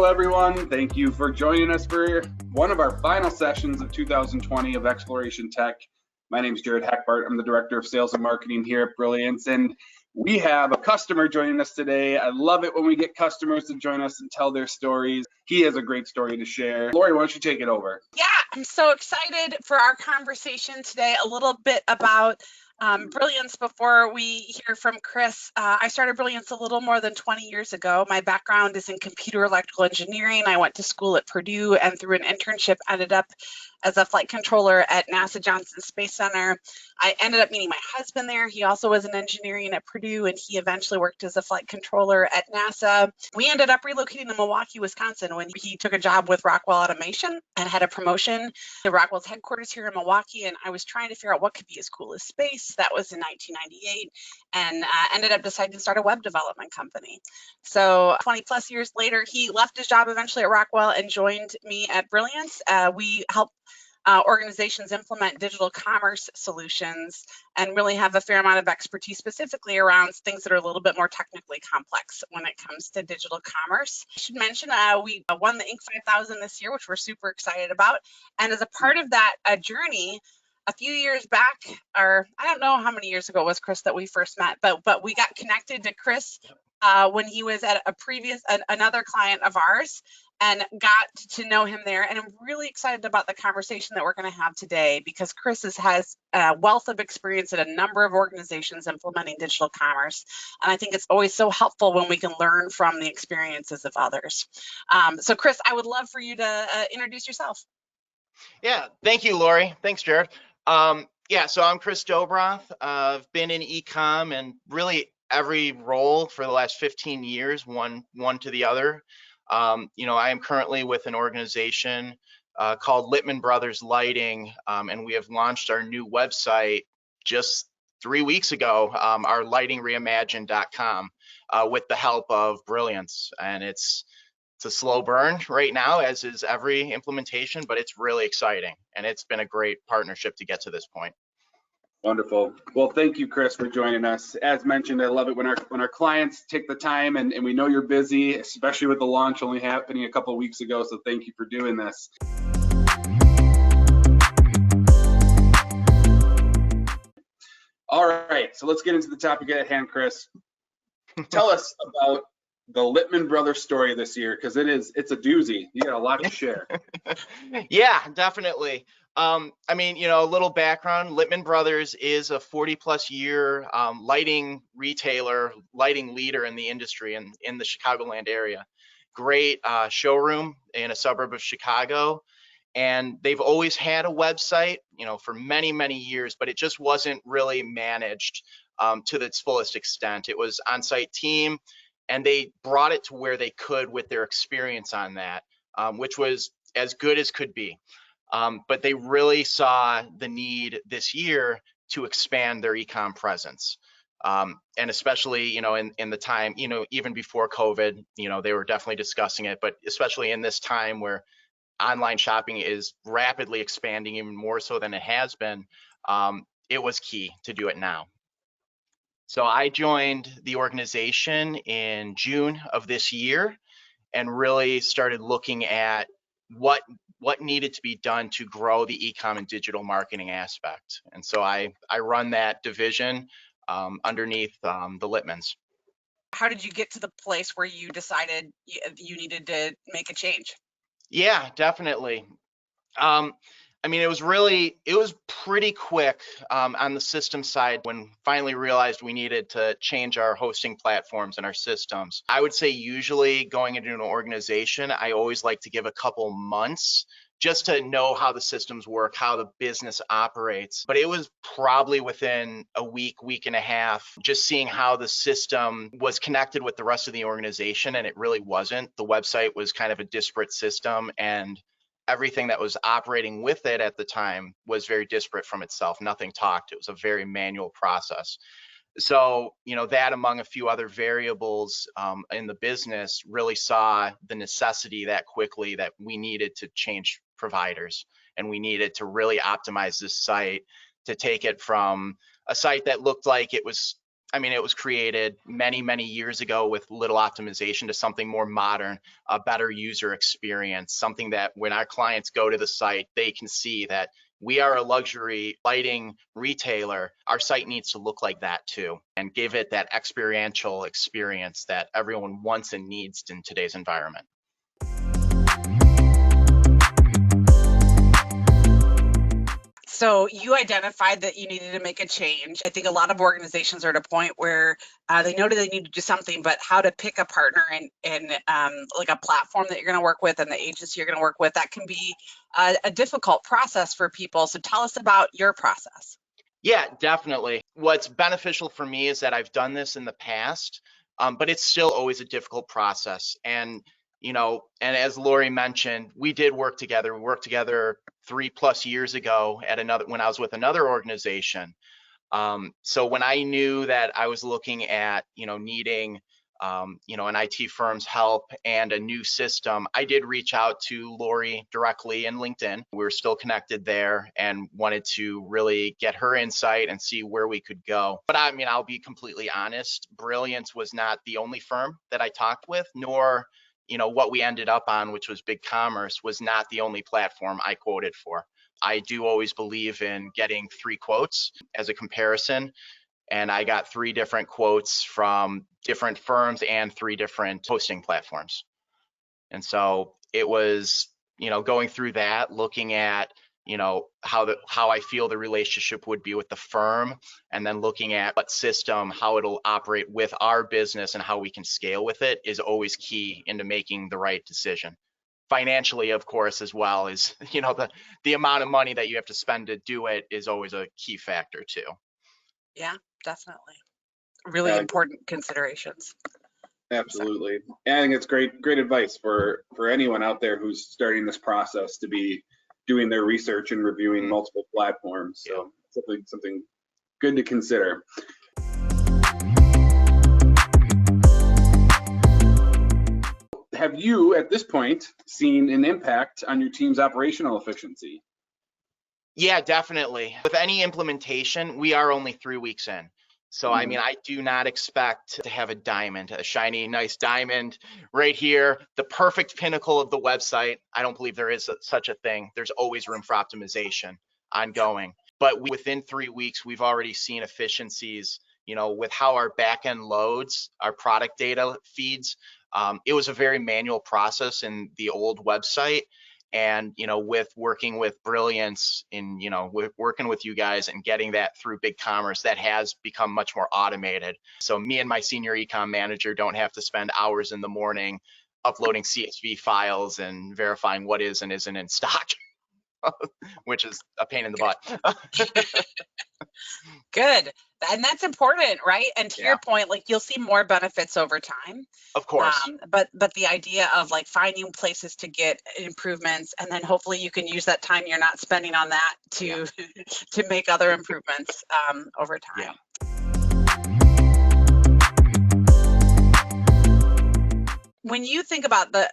Hello, everyone. Thank you for joining us for one of our final sessions of 2020 of Exploration Tech. My name is Jared Hackbart. I'm the Director of Sales and Marketing here at Brilliance, and we have a customer joining us today. I love it when we get customers to join us and tell their stories. He has a great story to share. Lori, why don't you take it over? Yeah, I'm so excited for our conversation today. A little bit about Brilliance before we hear from Chris. I started Brilliance a little more than 20 years ago. My background is in computer electrical engineering. I went to school at Purdue and through an internship ended up as a flight controller at NASA Johnson Space Center. I ended up meeting my husband there. He also was in engineering at Purdue, and he eventually worked as a flight controller at NASA. We ended up relocating to Milwaukee, Wisconsin when he took a job with Rockwell Automation and had a promotion to Rockwell's headquarters here in Milwaukee. And I was trying to figure out what could be as cool as space. That was in 1998, and ended up deciding to start a web development company. So 20 plus years later, he left his job eventually at Rockwell and joined me at Brilliance. We help organizations implement digital commerce solutions and really have a fair amount of expertise specifically around things that are a little bit more technically complex when it comes to digital commerce. I should mention we won the Inc. 5000 this year, which we're super excited about. And as a part of that journey, a few years back, or I don't know how many years ago it was, Chris, that we first met, but we got connected to Chris when he was at another client of ours, and got to know him there. And I'm really excited about the conversation that we're going to have today, because Chris has a wealth of experience at a number of organizations implementing digital commerce. And I think it's always so helpful when we can learn from the experiences of others. So Chris, I would love for you to introduce yourself. Yeah, thank you, Lori. Thanks, Jared. So I'm Chris Dobroth. I've been in e-com and really every role for the last 15 years, one to the other. I am currently with an organization called Littman Bros Lighting, and we have launched our new website just 3 weeks ago, our lightingreimagined.com, with the help of Brilliance. And it's a slow burn right now, as is every implementation, but it's really exciting, and it's been a great partnership to get to this point. Wonderful. Well, thank you, Chris, for joining us. As mentioned, I love it when our clients take the time, and we know you're busy, especially with the launch only happening a couple of weeks ago. So thank you for doing this. All right, so let's get into the topic at hand, Chris. Tell us about the Littman Brothers story this year, because it's a doozy. You got a lot to share. Yeah, definitely. A little background. Littman Brothers is a 40+ year lighting retailer, lighting leader in the industry in the Chicagoland area. Great showroom in a suburb of Chicago. And they've always had a website, for many, many years, but it just wasn't really managed to its fullest extent. It was on-site team, and they brought it to where they could with their experience on that, which was as good as could be. But they really saw the need this year to expand their e-com presence. And especially, in the time, even before COVID, they were definitely discussing it, but especially in this time where online shopping is rapidly expanding even more so than it has been, it was key to do it now. So I joined the organization in June of this year and really started looking at what needed to be done to grow the e-com and digital marketing aspect. And so I run that division underneath the Littmans. How did you get to the place where you decided you needed to make a change? Yeah, definitely. It was pretty quick on the system side when finally realized we needed to change our hosting platforms and our systems. I would say usually going into an organization, I always like to give a couple months just to know how the systems work, how the business operates. But it was probably within a week and a half, just seeing how the system was connected with the rest of the organization, and it really wasn't. The website was kind of a disparate system, and everything that was operating with it at the time was very disparate from itself. Nothing talked. It was a very manual process. So, that among a few other variables in the business really saw the necessity that quickly that we needed to change providers, and we needed to really optimize this site to take it from a site that looked like it was I mean, it was created many, many years ago with little optimization to something more modern, a better user experience, something that when our clients go to the site, they can see that we are a luxury lighting retailer. Our site needs to look like that too, and give it that experiential experience that everyone wants and needs in today's environment. So you identified that you needed to make a change. I think a lot of organizations are at a point where they know that they need to do something, but how to pick a partner and like a platform that you're going to work with and the agency you're going to work with, that can be a difficult process for people. So tell us about your process. Yeah, definitely. What's beneficial for me is that I've done this in the past, but it's still always a difficult process. And and as Lori mentioned, we did work together. We worked together 3+ years ago when I was with another organization. So when I knew that I was looking at, needing, an IT firm's help and a new system, I did reach out to Lori directly in LinkedIn. We were still connected there and wanted to really get her insight and see where we could go. But I mean, I'll be completely honest, Brilliance was not the only firm that I talked with, nor what we ended up on, which was BigCommerce, was not the only platform I quoted for. I do always believe in getting 3 quotes as a comparison, and I got 3 different quotes from different firms and 3 different hosting platforms. And so it was, going through that, looking at, how I feel the relationship would be with the firm, and then looking at what system, how it'll operate with our business and how we can scale with it is always key into making the right decision. Financially, of course, as well, is, the amount of money that you have to spend to do it is always a key factor too. Yeah, definitely. Really important considerations. Absolutely. And I think it's great advice for anyone out there who's starting this process to be doing their research and reviewing multiple platforms. So something good to consider. Have you, at this point, seen an impact on your team's operational efficiency? Yeah, definitely. With any implementation, we are only 3 weeks in. So, I mean, I do not expect to have a shiny, nice diamond right here, the perfect pinnacle of the website. I don't believe there is such a thing. There's always room for optimization ongoing. But within 3 weeks, we've already seen efficiencies, with how our backend loads, our product data feeds. It was a very manual process in the old website. And, with working with Brilliance in, working with you guys and getting that through BigCommerce, that has become much more automated. So me and my senior ecom manager don't have to spend hours in the morning uploading CSV files and verifying what is and isn't in stock, which is a pain in the butt. Good. And that's important, right? And to your point, like, you'll see more benefits over time. Of course. But the idea of like finding places to get improvements, and then hopefully you can use that time you're not spending on that to to make other improvements over time. Yeah. When you think about the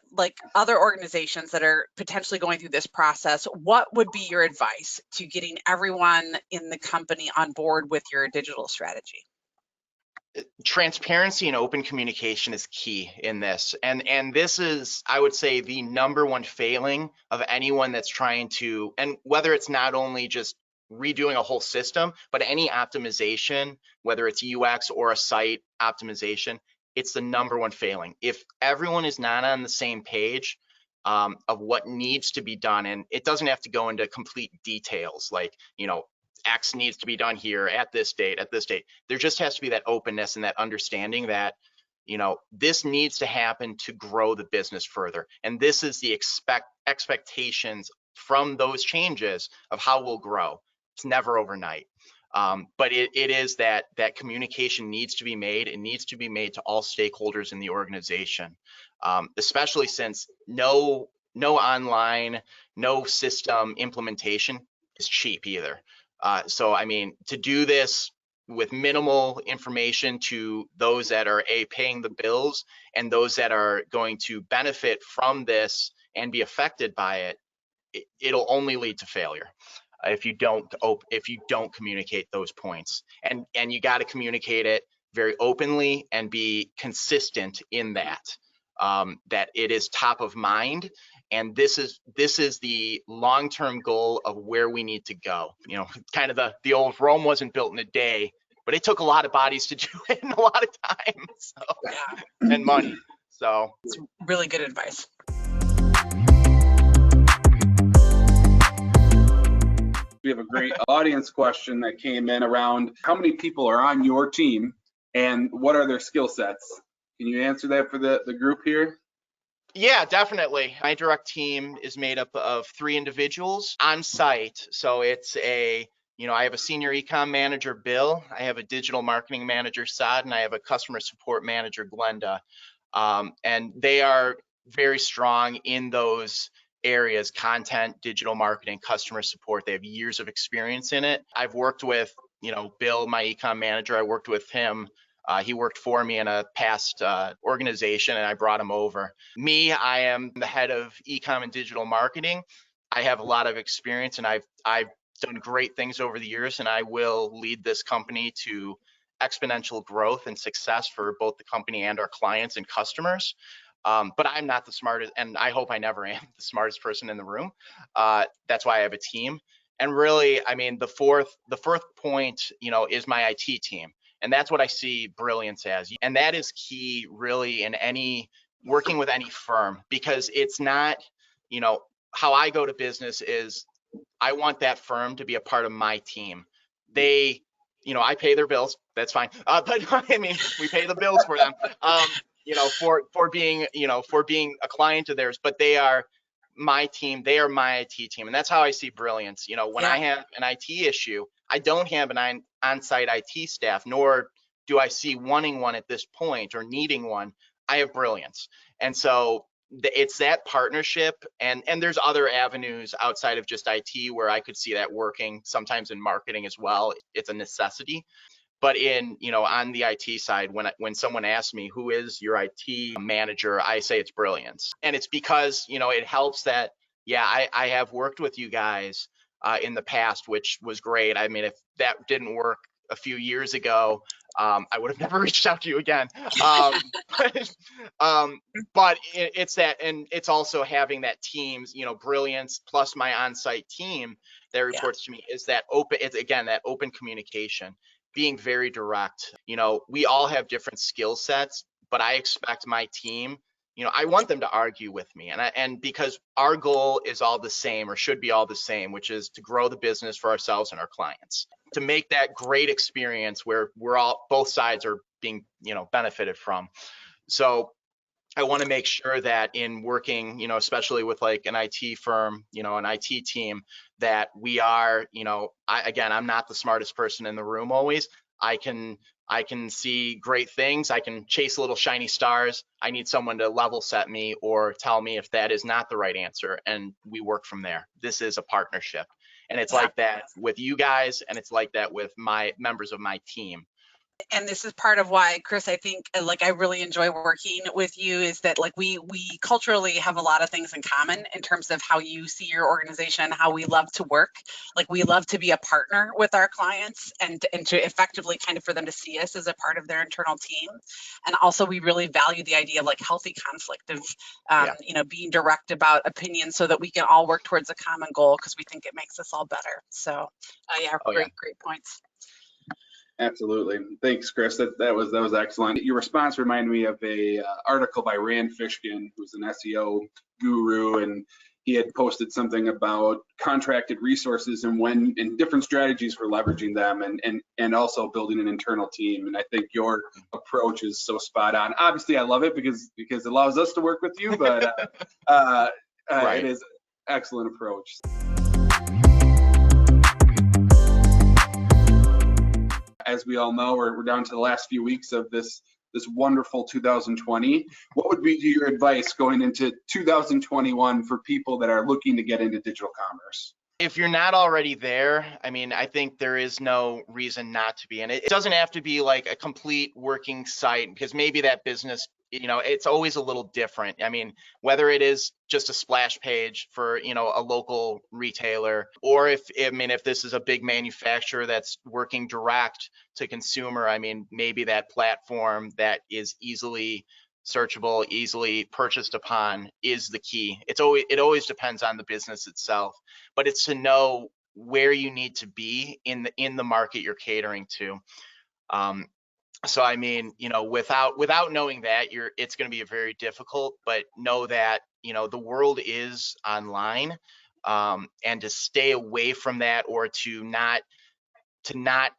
other organizations that are potentially going through this process, what would be your advice to getting everyone in the company on board with your digital strategy? Transparency and open communication is key in this. And this is, I would say, the #1 failing of anyone that's trying to, and whether it's not only just redoing a whole system, but any optimization, whether it's UX or a site optimization, it's the #1 failing. If everyone is not on the same page of what needs to be done, and it doesn't have to go into complete details, like, X needs to be done here at this date, there just has to be that openness and that understanding that, this needs to happen to grow the business further. And this is the expectations from those changes of how we'll grow. It's never overnight. But it is that communication needs to be made. It needs to be made to all stakeholders in the organization, especially since no online, no system implementation is cheap either. So, I mean, to do this with minimal information to those that are paying the bills and those that are going to benefit from this and be affected by it, it'll only lead to failure if you don't communicate those points. And you got to communicate it very openly and be consistent in that, that it is top of mind. And this is the long-term goal of where we need to go. You know, kind of the old Rome wasn't built in a day, but it took a lot of bodies to do it and a lot of time, so, and money. So it's really good advice. We have a great audience question that came in around how many people are on your team and what are their skill sets? Can you answer that for the group here? Yeah, definitely. My direct team is made up of 3 individuals on site. So it's I have a senior ecom manager, Bill. I have a digital marketing manager, Saad, and I have a customer support manager, Glenda. And they are very strong in those areas: content, digital marketing, customer support. They have years of experience in it. I've worked with, Bill, my ecom manager. I worked with him. He worked for me in a past organization, and I brought him over. Me, I am the head of ecom and digital marketing. I have a lot of experience, and I've done great things over the years, and I will lead this company to exponential growth and success for both the company and our clients and customers. But I'm not the smartest, and I hope I never am the smartest person in the room. That's why I have a team. And really, I mean, the fourth point, is my IT team. And that's what I see brilliance as. And that is key really in working with any firm, because it's not, how I go to business is I want that firm to be a part of my team. I pay their bills. That's fine. But I mean, we pay the bills for them, for being a client of theirs, but they are my team. They are my IT team. And that's how I see brilliance. When I have an IT issue, I don't have an on-site IT staff, nor do I see wanting one at this point or needing one. I have brilliance. And so it's that partnership, and there's other avenues outside of just IT where I could see that working, sometimes in marketing as well. It's a necessity. But on the IT side, when someone asks me, who is your IT manager, I say it's brilliance. And it's because, it helps that, I have worked with you guys in the past, which was great. I mean, if that didn't work a few years ago, I would have never reached out to you again. But it's that, and it's also having that team's, brilliance plus my on-site team that reports to me is that that open communication, being very direct. We all have different skill sets, but I expect my team, I want them to argue with me, and because our goal is all the same, or should be all the same, which is to grow the business for ourselves and our clients, to make that great experience where both sides are being, benefited from. So I want to make sure that in working, especially with like an IT firm, an IT team, that we are, I'm not the smartest person in the room always. I can see great things. I can chase little shiny stars. I need someone to level set me or tell me if that is not the right answer, and we work from there. This is a partnership, and it's like that with you guys, and it's like that with my members of my team. And this is part of why, Chris, I think I really enjoy working with you, is that we culturally have a lot of things in common in terms of how you see your organization, how we love to work. We love to be a partner with our clients and to effectively kind of for them to see us as a part of their internal team. And also we really value the idea of healthy conflict of, being direct about opinions so that we can all work towards a common goal, because we think it makes us all better. So great points. Absolutely. Thanks, Chris. That was excellent. Your response reminded me of a article by Rand Fishkin, who's an SEO guru, and he had posted something about contracted resources and different strategies for leveraging them, and also building an internal team. And I think your approach is so spot on. Obviously, I love it because it allows us to work with you, but It is an excellent approach. As we all know, we're down to the last few weeks of this wonderful 2020. What would be your advice going into 2021 for people that are looking to get into digital commerce? If you're not already there, I think there is no reason not to be. And it doesn't have to be like a complete working site, because maybe that business it's always a little different. I mean, whether it is just a splash page for, a local retailer, or if this is a big manufacturer that's working direct to consumer, I mean, maybe that platform that is easily searchable, easily purchased upon is the key. It always depends on the business itself, but it's to know where you need to be in the market you're catering to. So I mean, without knowing that, it's going to be very difficult, but know that, the world is online, and to stay away from that, or to not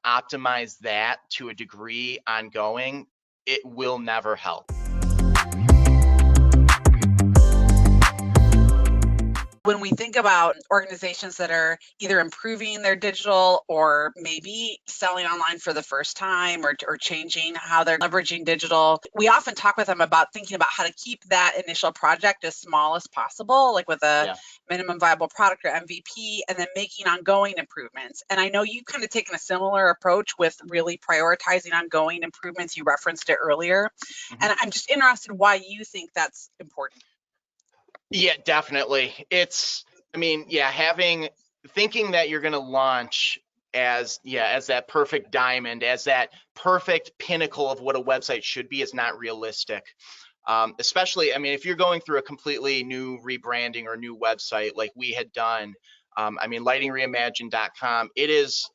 optimize that to a degree ongoing, it will never help. When we think about organizations that are either improving their digital or maybe selling online for the first time, or changing how they're leveraging digital, we often talk with them about thinking about how to keep that initial project as small as possible, like with a minimum viable product or MVP, and then making ongoing improvements. And I know you've kind of taken a similar approach with really prioritizing ongoing improvements. You referenced it earlier. Mm-hmm. And I'm just interested why you think that's important. Yeah, definitely. Thinking that you're going to launch as that perfect diamond, as that perfect pinnacle of what a website should be, is not realistic. Especially, if you're going through a completely new rebranding or new website like we had done, lightingreimagined.com, it is,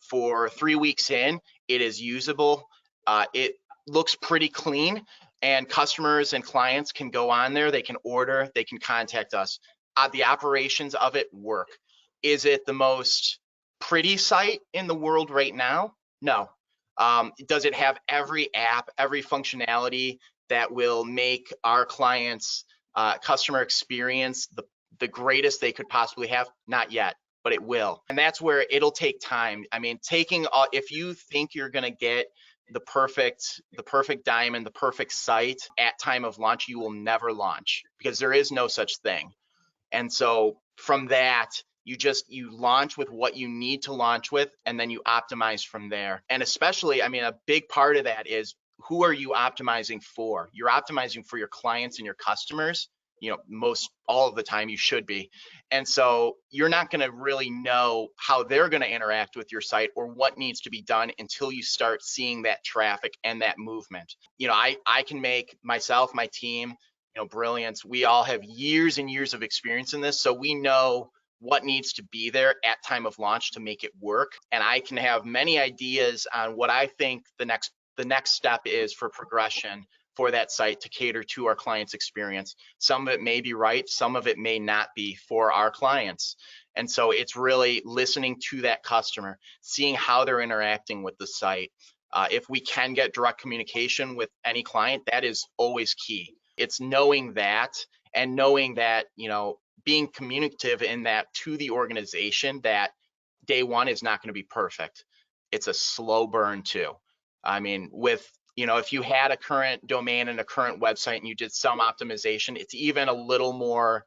for 3 weeks in, it is usable. It looks pretty clean, and customers and clients can go on there, they can order, they can contact us. The operations of it work. Is it the most pretty site in the world right now? No. Does it have every app, every functionality that will make our clients' customer experience the greatest they could possibly have? Not yet, but it will. And that's where it'll take time. If you think you're going to get the perfect diamond, the perfect site at time of launch, you will never launch, because there is no such thing. And so from that, you launch with what you need to launch with, and then you optimize from there. And especially, a big part of that is, who are you optimizing for? You're optimizing for your clients and your customers. All of the time you should be. And so you're not going to really know how they're going to interact with your site or what needs to be done until you start seeing that traffic and that movement. I can make myself, my team, Brilliance, we all have years and years of experience in this. So we know what needs to be there at time of launch to make it work. And I can have many ideas on what I think the next step is for progression for that site to cater to our client's experience. Some of it may be right, some of it may not be for our clients. And so it's really listening to that customer, seeing how they're interacting with the site. If we can get direct communication with any client, that is always key. It's knowing that, and knowing that, being communicative in that to the organization, that day one is not going to be perfect. It's a slow burn too. If you had a current domain and a current website and you did some optimization, it's even a little more,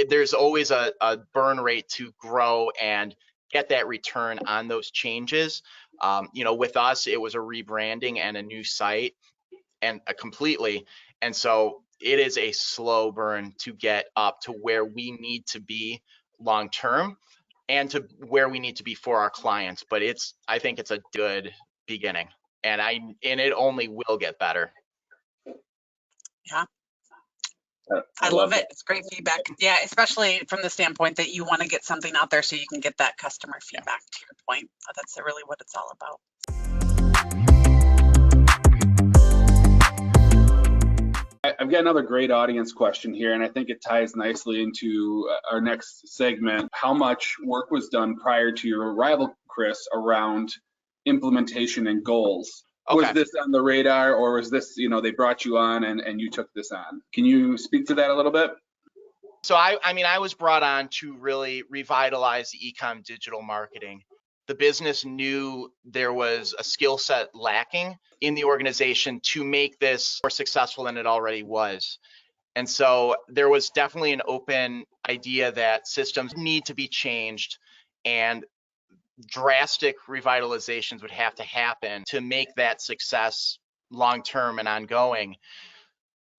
there's always a burn rate to grow and get that return on those changes. With us, it was a rebranding and a new site, and completely. And so it is a slow burn to get up to where we need to be long term, and to where we need to be for our clients. But I think it's a good beginning. And it only will get better. Yeah. I love it. It's great feedback. Yeah, especially from the standpoint that you want to get something out there so you can get that customer feedback, to your point. That's really what it's all about. I've got another great audience question here, and I think it ties nicely into our next segment. How much work was done prior to your arrival, Chris, around implementation and goals? Okay. Was this on the radar, or was this, they brought you on and you took this on? Can you speak to that a little bit? So I was brought on to really revitalize the e-com digital marketing. The business knew there was a skill set lacking in the organization to make this more successful than it already was. And so there was definitely an open idea that systems need to be changed, and drastic revitalizations would have to happen to make that success long-term and ongoing.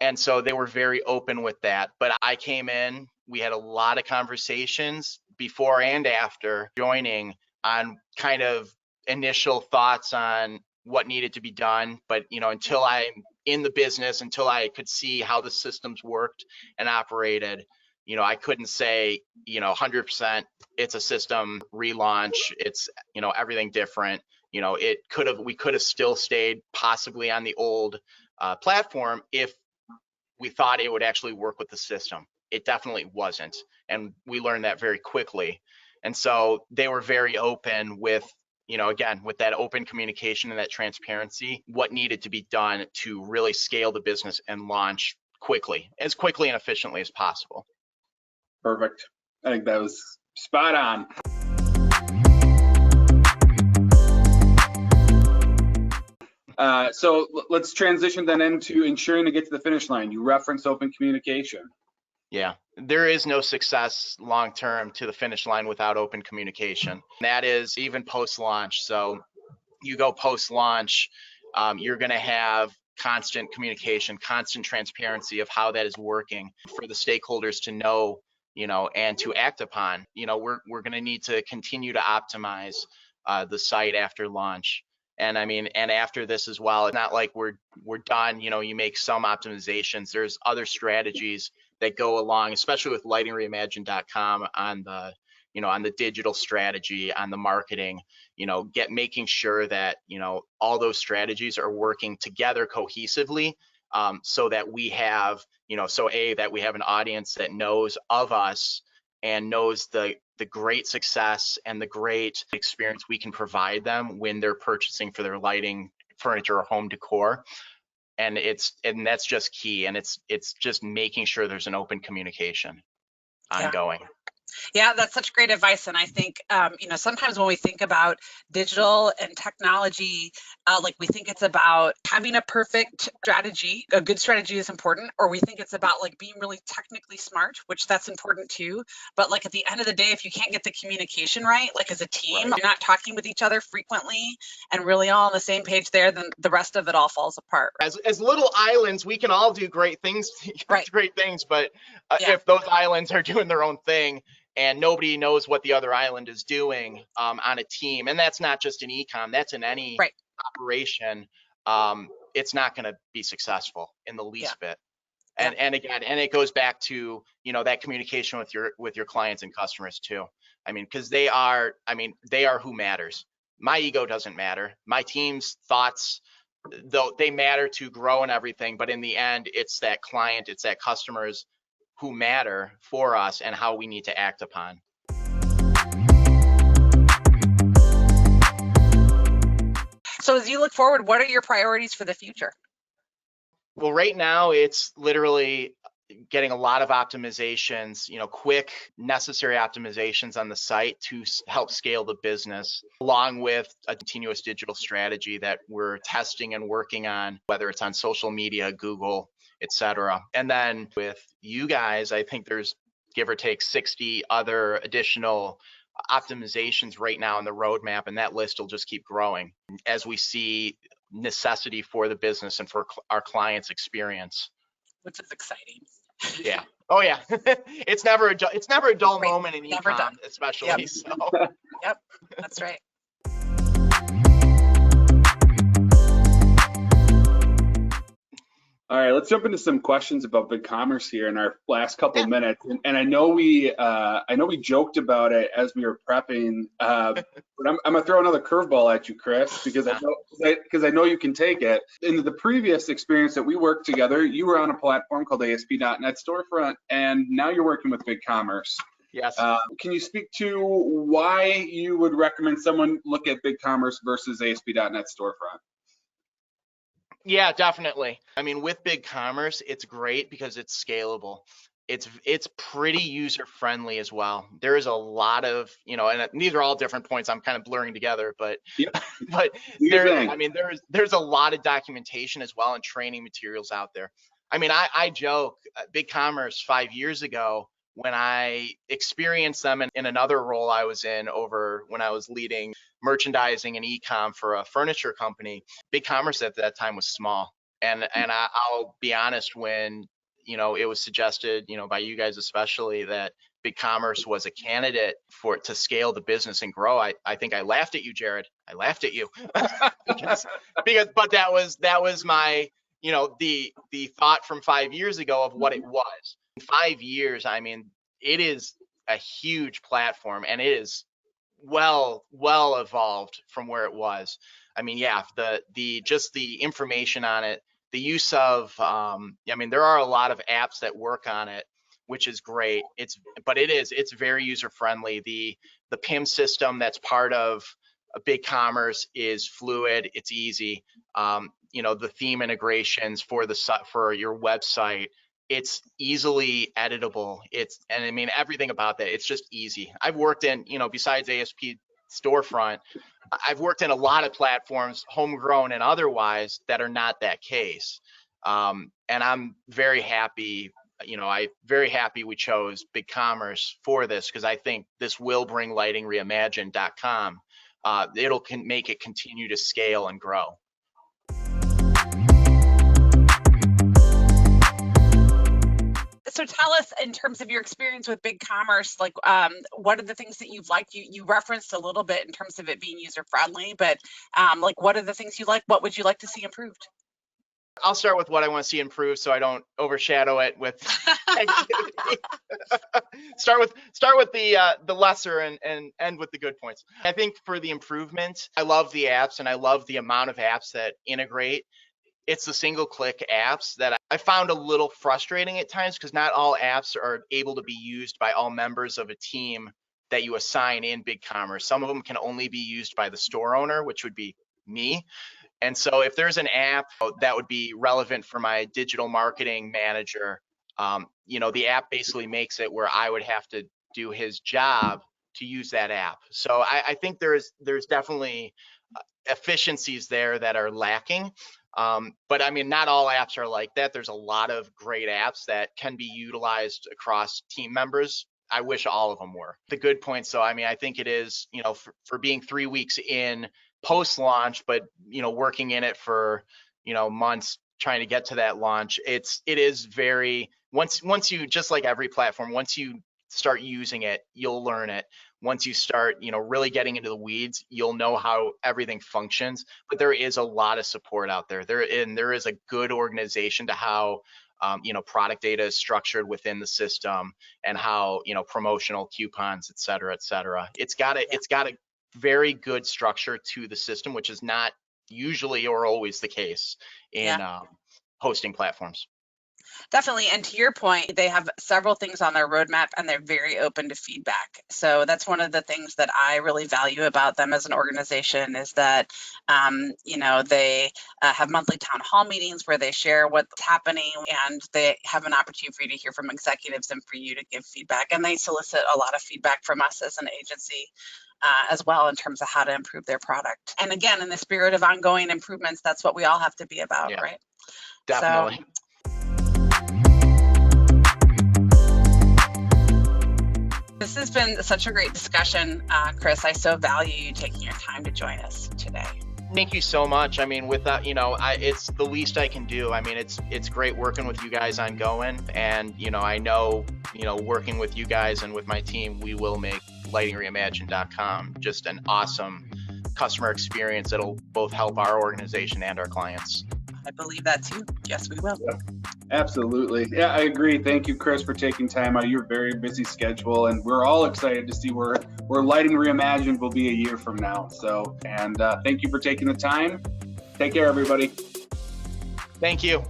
And so they were very open with that. But I came in, we had a lot of conversations before and after joining on kind of initial thoughts on what needed to be done. But, until I'm in the business, until I could see how the systems worked and operated, I couldn't say, 100% it's a system relaunch. It's, everything different. We could have still stayed possibly on the old platform if we thought it would actually work with the system. It definitely wasn't. And we learned that very quickly. And so they were very open with, again, with that open communication and that transparency, what needed to be done to really scale the business and launch as quickly and efficiently as possible. Perfect. I think that was spot on. So let's transition then into ensuring to get to the finish line. You referenced open communication. Yeah, there is no success long-term to the finish line without open communication. That is even post-launch. So you go post-launch, you're going to have constant communication, constant transparency of how that is working for the stakeholders to know, and to act upon. We're going to need to continue to optimize the site after launch. And after this as well, it's not like we're done. You make some optimizations. There's other strategies that go along, especially with lightingreimagined.com on the digital strategy, on the marketing, making sure that, all those strategies are working together cohesively, so that we have, that we have an audience that knows of us and knows the great success and the great experience we can provide them when they're purchasing for their lighting, furniture, or home decor. And that's just key. And it's just making sure there's an open communication ongoing. Yeah, that's such great advice. And I think, sometimes when we think about digital and technology, we think it's about having a perfect strategy. A good strategy is important, or we think it's about being really technically smart, which that's important too. But at the end of the day, if you can't get the communication right, as a team, you're not talking with each other frequently and really all on the same page there, then the rest of it all falls apart. As little islands, we can all do great things, great things. But if those islands are doing their own thing, and nobody knows what the other island is doing on a team, and that's not just in e-com, that's in any operation, it's not going to be successful in the least bit. And again, it goes back to that communication with your clients and customers too. Because they are who matters. My ego doesn't matter. My team's thoughts, though, they matter to grow and everything, but in the end, it's that client, it's that customers who matter for us and how we need to act upon. So as you look forward, what are your priorities for the future? Well, right now it's literally getting a lot of optimizations, quick, necessary optimizations on the site to help scale the business, along with a continuous digital strategy that we're testing and working on, whether it's on social media, Google, etc. And then with you guys, I think there's give or take 60 other additional optimizations right now in the roadmap, and that list will just keep growing as we see necessity for the business and for our clients' experience. Which is exciting. Yeah. Oh yeah. It's never a dull moment in e-com, especially. Yep. So. Yep, that's right. All right, let's jump into some questions about BigCommerce here in our last couple of minutes. And I know we joked about it as we were prepping, but I'm gonna throw another curveball at you, Chris, because I know you can take it. In the previous experience that we worked together, you were on a platform called AspDotNetStorefront, and now you're working with BigCommerce. Yes. Can you speak to why you would recommend someone look at BigCommerce versus AspDotNetStorefront? Yeah, definitely. With BigCommerce, it's great because it's scalable. It's pretty user friendly as well. There is a lot of, and these are all different points I'm kind of blurring together, but but there's a lot of documentation as well and training materials out there. I joke, BigCommerce 5 years ago, when I experienced them in another role I was in over when I was leading merchandising and e-com for a furniture company, BigCommerce at that time was small. And I'll be honest, when, it was suggested, by you guys especially, that BigCommerce was a candidate to scale the business and grow, I think I laughed at you, Jared. I laughed at you but that was my, the thought from 5 years ago of what it was. In 5 years, I mean, it is a huge platform, and it is well evolved from where it was. I mean, yeah, just the information on it, the use of, there are a lot of apps that work on it, which is great. It's very user friendly. The PIM system that's part of BigCommerce is fluid. It's easy. The theme integrations for your website, it's easily editable. Everything about that, it's just easy. I've worked in, besides AspDotNetStorefront, I've worked in a lot of platforms, homegrown and otherwise, that are not that case. And I'm very happy, very happy we chose BigCommerce for this, because I think this will bring Reimagined.com. It'll make it continue to scale and grow. So tell us, in terms of your experience with BigCommerce, like what are the things that you've liked? You referenced a little bit in terms of it being user friendly, but like what are the things you like? What would you like to see improved? I'll start with what I want to see improved, so I don't overshadow it with start with the lesser and end with the good points. I think for the improvement, I love the apps, and I love the amount of apps that integrate. It's the single-click apps that I found a little frustrating at times, because not all apps are able to be used by all members of a team that you assign in BigCommerce. Some of them can only be used by the store owner, which would be me. And so if there's an app that would be relevant for my digital marketing manager, the app basically makes it where I would have to do his job to use that app. So I think there's definitely efficiencies there that are lacking. But I mean, not all apps are like that. There's a lot of great apps that can be utilized across team members. I wish all of them were. The good points, though, I mean, I think it is, for being 3 weeks in post-launch, but, working in it for, months trying to get to that launch, it is very, once you, just like every platform, once you start using it, you'll learn it. Once you start, really getting into the weeds, you'll know how everything functions. But there is a lot of support out there. There is a good organization to how, product data is structured within the system, and how, promotional coupons, et cetera, et cetera. It's got a very good structure to the system, which is not usually or always the case in hosting platforms. Definitely. And to your point, they have several things on their roadmap, and they're very open to feedback. So that's one of the things that I really value about them as an organization, is that, they have monthly town hall meetings where they share what's happening, and they have an opportunity for you to hear from executives and for you to give feedback. And they solicit a lot of feedback from us as an agency as well, in terms of how to improve their product. And again, in the spirit of ongoing improvements, that's what we all have to be about, right? Definitely. So, this has been such a great discussion, Chris. I so value you taking your time to join us today. Thank you so much. I mean, with that, it's the least I can do. I mean, it's great working with you guys ongoing, and I know, working with you guys and with my team, we will make Reimagined.com just an awesome customer experience that'll both help our organization and our clients. I believe that too. Yes, we will. Yeah, absolutely. Yeah, I agree. Thank you, Chris, for taking time out of your very busy schedule. And we're all excited to see where Lighting Reimagined will be a year from now. So, and thank you for taking the time. Take care, everybody. Thank you.